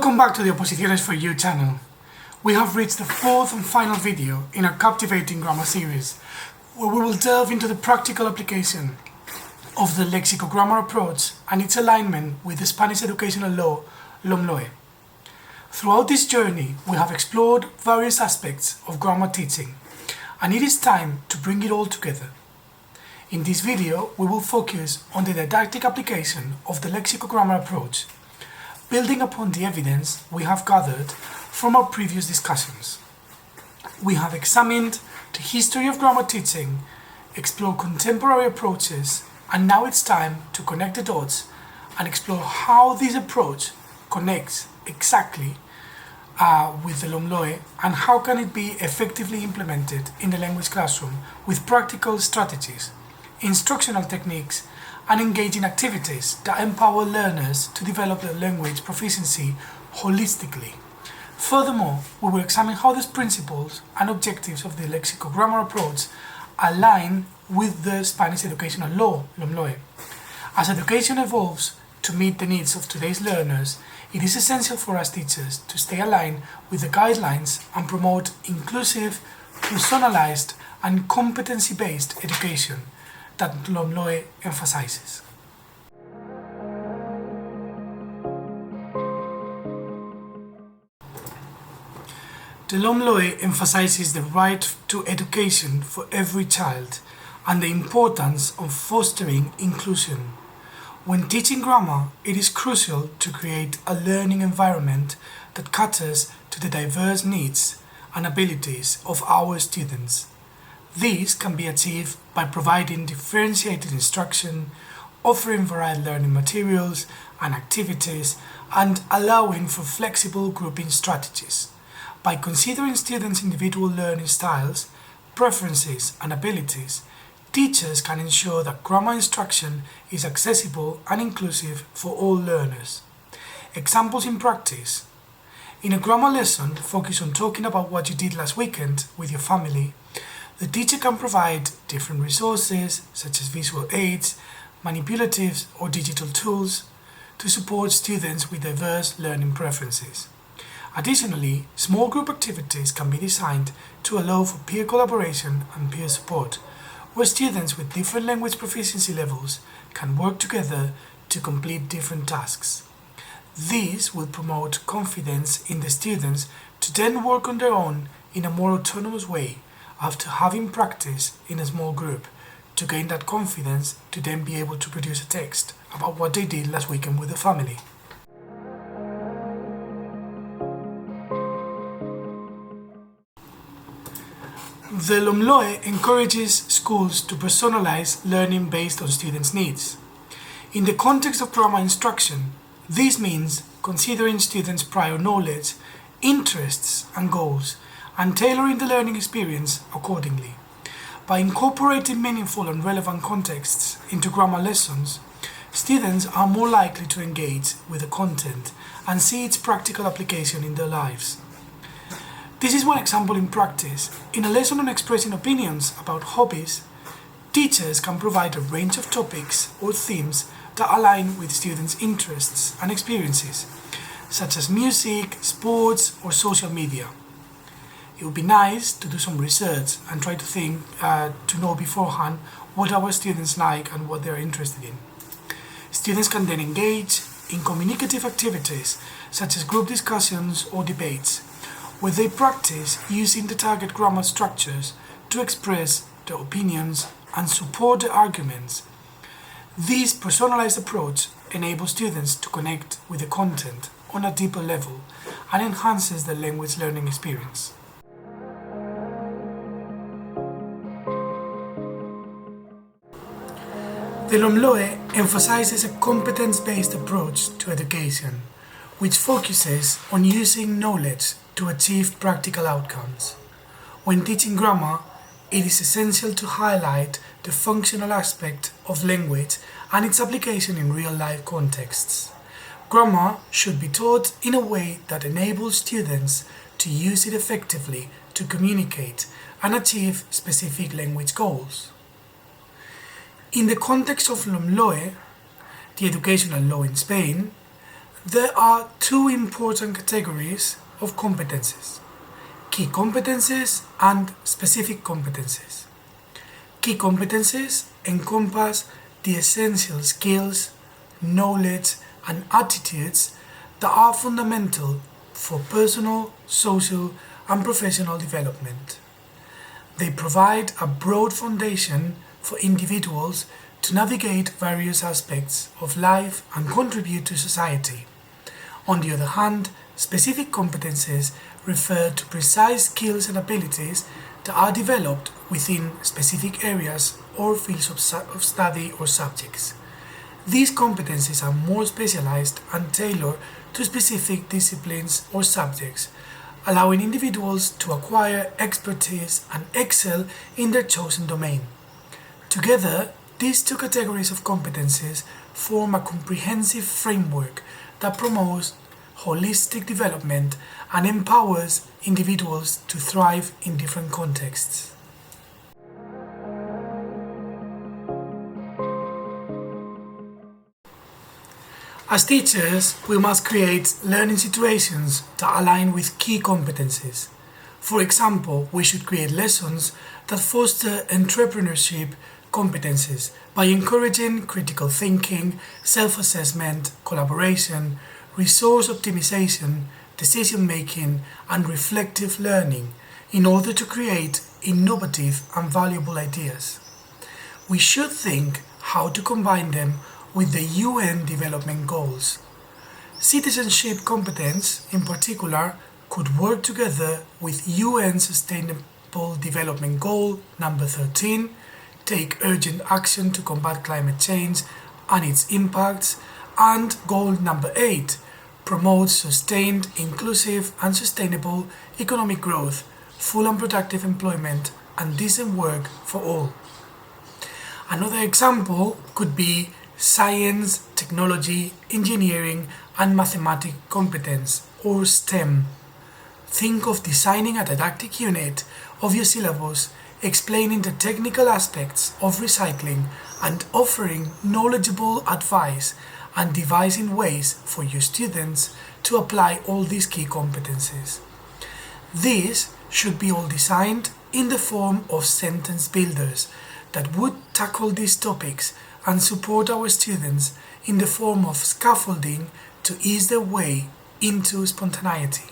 Welcome back to the Oposiciones for You channel. We have reached the fourth and final video in our captivating grammar series, where we will delve into the practical application of the Lexicogrammar approach and its alignment with the Spanish educational law, LOMLOE. Throughout this journey, we have explored various aspects of grammar teaching, and it is time to bring it all together. In this video, we will focus on the didactic application of the Lexicogrammar approach, building upon the evidence we have gathered from our previous discussions. We have examined the history of grammar teaching, explored contemporary approaches, and now it's time to connect the dots and explore how this approach connects exactly with the LOMLOE and how can it be effectively implemented in the language classroom with practical strategies, instructional techniques, and engaging activities that empower learners to develop their language proficiency holistically. Furthermore, we will examine how these principles and objectives of the Lexicogrammar approach align with the Spanish educational law, LOMLOE. As education evolves to meet the needs of today's learners, it is essential for us teachers to stay aligned with the guidelines and promote inclusive, personalized, and competency-based education that LOMLOE emphasizes. The LOMLOE emphasizes the right to education for every child and the importance of fostering inclusion. When teaching grammar, it is crucial to create a learning environment that caters to the diverse needs and abilities of our students. These can be achieved by providing differentiated instruction, offering varied learning materials and activities, and allowing for flexible grouping strategies. By considering students' individual learning styles, preferences, and abilities, teachers can ensure that grammar instruction is accessible and inclusive for all learners. Examples in practice. In a grammar lesson, focus on talking about what you did last weekend with your family. The teacher can provide different resources, such as visual aids, manipulatives, or digital tools, to support students with diverse learning preferences. Additionally, small group activities can be designed to allow for peer collaboration and peer support, where students with different language proficiency levels can work together to complete different tasks. These will promote confidence in the students to then work on their own in a more autonomous way after having practice in a small group, to gain that confidence to then be able to produce a text about what they did last weekend with the family. The LOMLOE encourages schools to personalize learning based on students' needs. In the context of grammar instruction, this means considering students' prior knowledge, interests, and goals, and tailoring the learning experience accordingly. By incorporating meaningful and relevant contexts into grammar lessons, students are more likely to engage with the content and see its practical application in their lives. This is one example in practice. In a lesson on expressing opinions about hobbies, teachers can provide a range of topics or themes that align with students' interests and experiences, such as music, sports, or social media. It would be nice to do some research and try to know beforehand what our students like and what they are interested in. Students can then engage in communicative activities such as group discussions or debates, where they practice using the target grammar structures to express their opinions and support the arguments. This personalized approach enables students to connect with the content on a deeper level and enhances the language learning experience. The LOMLOE emphasizes a competence-based approach to education, which focuses on using knowledge to achieve practical outcomes. When teaching grammar, it is essential to highlight the functional aspect of language and its application in real-life contexts. Grammar should be taught in a way that enables students to use it effectively to communicate and achieve specific language goals. In the context of LOMLOE, the educational law in Spain, There are two important categories of competencies: key competencies and specific competencies. Key competencies encompass the essential skills, knowledge, and attitudes that are fundamental for personal, social, and professional development. They provide a broad foundation for individuals to navigate various aspects of life and contribute to society. On the other hand, specific competencies refer to precise skills and abilities that are developed within specific areas or fields of study or subjects. These competencies are more specialized and tailored to specific disciplines or subjects, allowing individuals to acquire expertise and excel in their chosen domain. Together, these two categories of competencies form a comprehensive framework that promotes holistic development and empowers individuals to thrive in different contexts. As teachers, we must create learning situations that align with key competencies. For example, we should create lessons that foster entrepreneurship competencies by encouraging critical thinking, self-assessment, collaboration, resource optimization, decision-making, and reflective learning in order to create innovative and valuable ideas. We should think how to combine them with the UN Development Goals. Citizenship competence, in particular, could work together with UN Sustainable Development Goal number 13, take urgent action to combat climate change and its impacts, and goal number 8, promote sustained, inclusive and sustainable economic growth, full and productive employment, and decent work for all. Another example could be science, technology, engineering, and mathematics competence, or STEM. Think of designing a didactic unit of your syllabus explaining the technical aspects of recycling and offering knowledgeable advice and devising ways for your students to apply all these key competencies. These should be all designed in the form of sentence builders that would tackle these topics and support our students in the form of scaffolding to ease their way into spontaneity.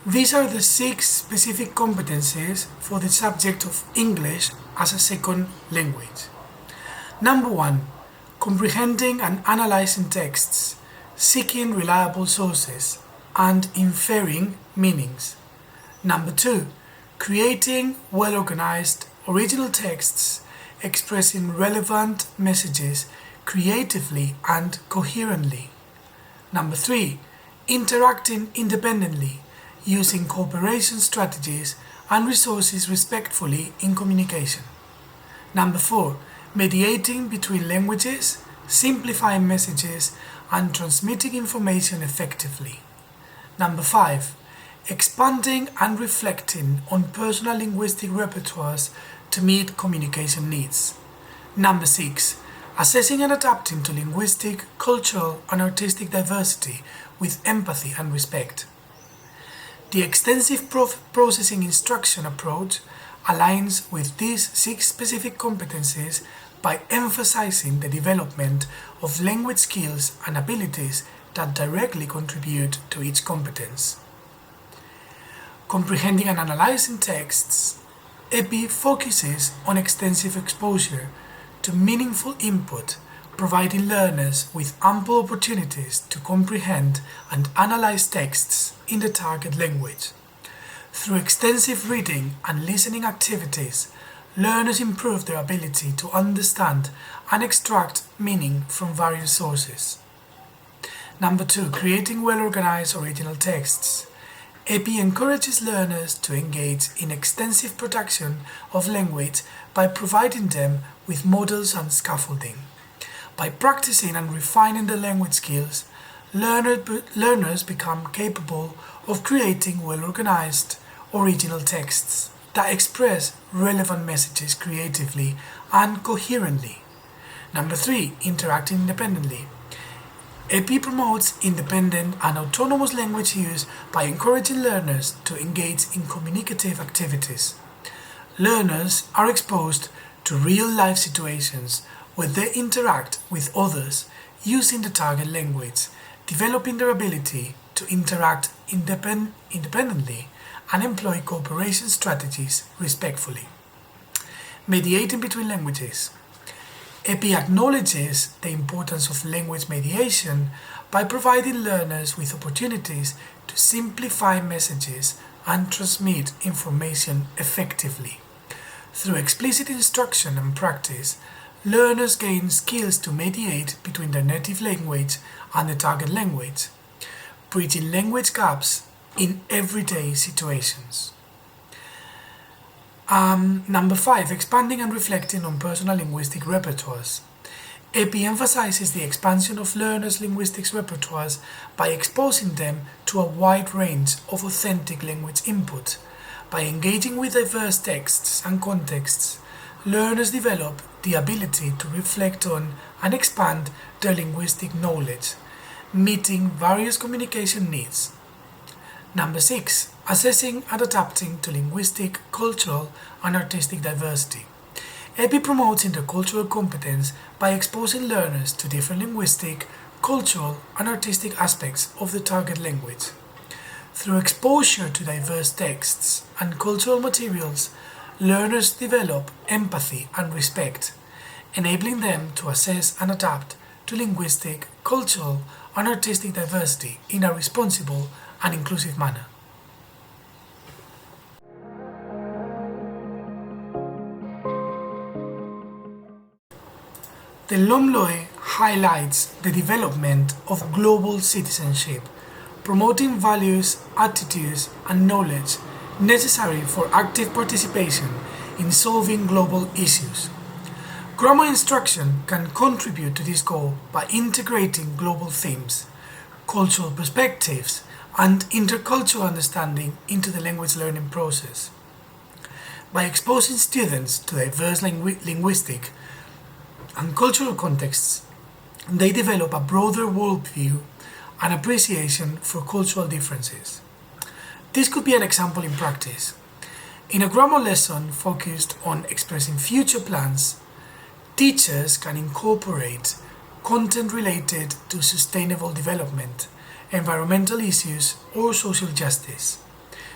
These are the 6 specific competencies for the subject of English as a second language. Number 1. Comprehending and analyzing texts, seeking reliable sources, and inferring meanings. Number 2. Creating well-organized original texts expressing relevant messages creatively and coherently. Number 3. Interacting independently, using cooperation strategies and resources respectfully in communication. Number 4. Mediating between languages, simplifying messages, and transmitting information effectively. Number 5. Expanding and reflecting on personal linguistic repertoires to meet communication needs. Number 6. Assessing and adapting to linguistic, cultural, and artistic diversity with empathy and respect. The extensive processing instruction approach aligns with these 6 specific competencies by emphasizing the development of language skills and abilities that directly contribute to each competence. Comprehending and analyzing texts, EPI focuses on extensive exposure to meaningful input, providing learners with ample opportunities to comprehend and analyze texts in the target language. Through extensive reading and listening activities, learners improve their ability to understand and extract meaning from various sources. Number 2. Creating well-organized original texts. EPI encourages learners to engage in extensive production of language by providing them with models and scaffolding. By practicing and refining the language skills, learners become capable of creating well-organized original texts. that express relevant messages creatively and coherently. Number 3, interacting independently. EP promotes independent and autonomous language use by encouraging learners to engage in communicative activities. Learners are exposed to real-life situations where they interact with others using the target language, developing their ability to interact independently and employ cooperation strategies respectfully. Mediating between languages. EPI acknowledges the importance of language mediation by providing learners with opportunities to simplify messages and transmit information effectively. Through explicit instruction and practice, learners gain skills to mediate between their native language and the target language, bridging language gaps in everyday situations. Number 5, expanding and reflecting on personal linguistic repertoires. EPI emphasizes the expansion of learners' linguistics repertoires by exposing them to a wide range of authentic language input. By engaging with diverse texts and contexts, learners develop the ability to reflect on and expand their linguistic knowledge, meeting various communication needs. Number 6, assessing and adapting to linguistic, cultural, and artistic diversity. EPI promotes intercultural competence by exposing learners to different linguistic, cultural, and artistic aspects of the target language. Through exposure to diverse texts and cultural materials, learners develop empathy and respect, enabling them to assess and adapt to linguistic, cultural, and artistic diversity in a responsible and inclusive manner. The LOMLOE highlights the development of global citizenship, promoting values, attitudes, and knowledge necessary for active participation in solving global issues. Grammar instruction can contribute to this goal by integrating global themes, cultural perspectives, and intercultural understanding into the language learning process. By exposing students to diverse linguistic and cultural contexts, they develop a broader worldview and appreciation for cultural differences. This could be an example in practice. In a grammar lesson focused on expressing future plans, teachers can incorporate content related to sustainable development, environmental issues, or social justice.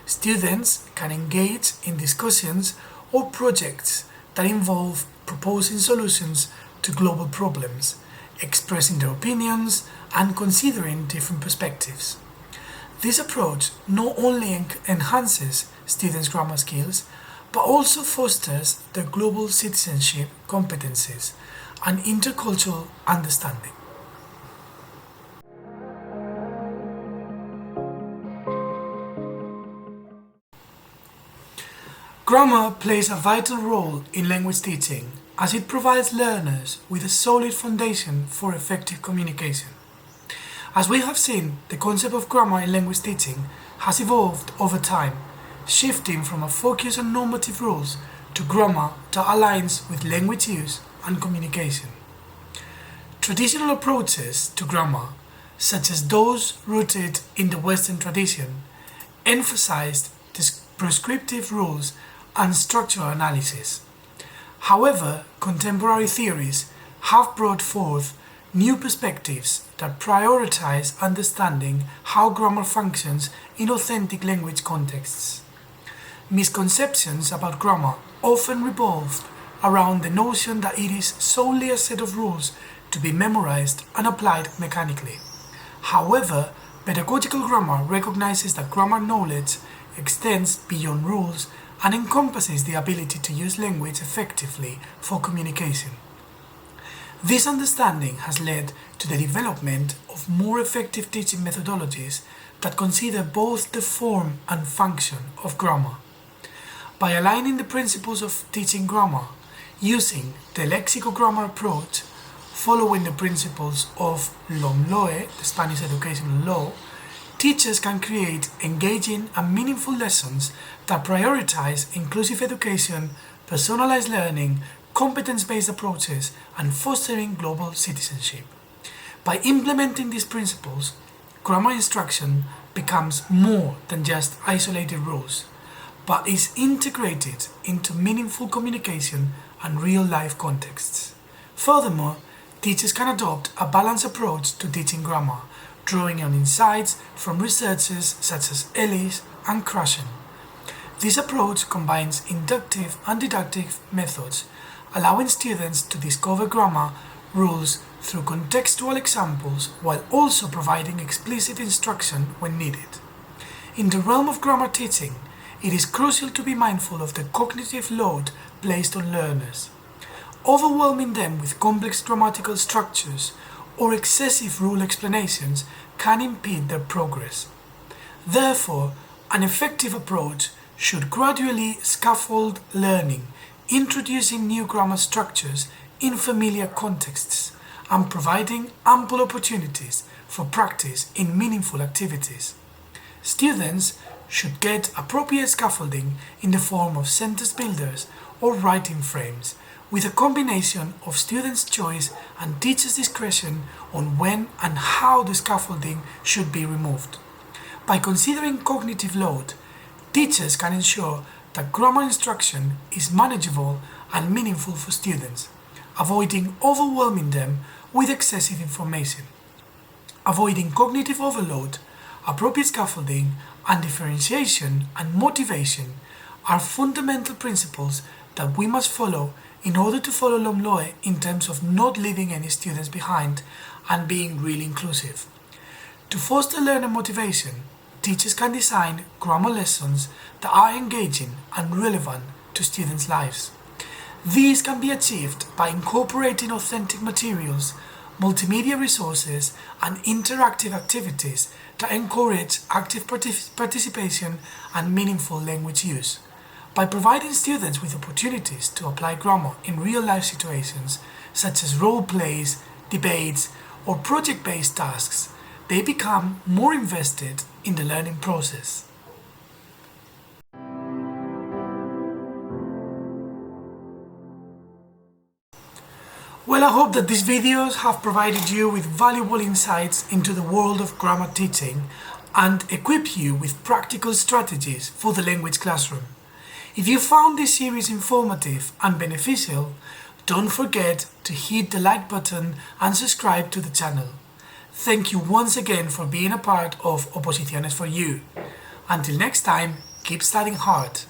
Students can engage in discussions or projects that involve proposing solutions to global problems, expressing their opinions, and considering different perspectives. This approach not only enhances students' grammar skills, but also fosters their global citizenship competencies and intercultural understanding. Grammar plays a vital role in language teaching as it provides learners with a solid foundation for effective communication. As we have seen, the concept of grammar in language teaching has evolved over time, shifting from a focus on normative rules to grammar that aligns with language use and communication. Traditional approaches to grammar, such as those rooted in the Western tradition, emphasized prescriptive rules and structural analysis. However, contemporary theories have brought forth new perspectives that prioritize understanding how grammar functions in authentic language contexts. Misconceptions about grammar often revolve around the notion that it is solely a set of rules to be memorized and applied mechanically. However, pedagogical grammar recognizes that grammar knowledge extends beyond rules and encompasses the ability to use language effectively for communication. This understanding has led to the development of more effective teaching methodologies that consider both the form and function of grammar. By aligning the principles of teaching grammar using the Lexicogrammar approach, following the principles of LOMLOE, the Spanish educational law, teachers can create engaging and meaningful lessons that prioritize inclusive education, personalized learning, competence-based approaches, and fostering global citizenship. By implementing these principles, grammar instruction becomes more than just isolated rules, but is integrated into meaningful communication and real-life contexts. Furthermore, teachers can adopt a balanced approach to teaching grammar, drawing on insights from researchers such as Ellis and Krashen. This approach combines inductive and deductive methods, allowing students to discover grammar rules through contextual examples while also providing explicit instruction when needed. In the realm of grammar teaching, it is crucial to be mindful of the cognitive load placed on learners. Overwhelming them with complex grammatical structures or excessive rule explanations can impede their progress. Therefore, an effective approach should gradually scaffold learning, introducing new grammar structures in familiar contexts and providing ample opportunities for practice in meaningful activities. Students should get appropriate scaffolding in the form of sentence builders or writing frames, with a combination of students' choice and teachers' discretion on when and how the scaffolding should be removed. By considering cognitive load, teachers can ensure that grammar instruction is manageable and meaningful for students, avoiding overwhelming them with excessive information. Avoiding cognitive overload, appropriate scaffolding, and differentiation and motivation are fundamental principles that we must follow in order to follow LOMLOE in terms of not leaving any students behind and being really inclusive. To foster learner motivation, teachers can design grammar lessons that are engaging and relevant to students' lives. These can be achieved by incorporating authentic materials, multimedia resources, and interactive activities that encourage active participation and meaningful language use. By providing students with opportunities to apply grammar in real-life situations, such as role plays, debates, or project-based tasks, they become more invested in the learning process. Well, I hope that these videos have provided you with valuable insights into the world of grammar teaching and equip you with practical strategies for the language classroom. If you found this series informative and beneficial, don't forget to hit the like button and subscribe to the channel. Thank you once again for being a part of Oposiciones for You. Until next time, keep studying hard.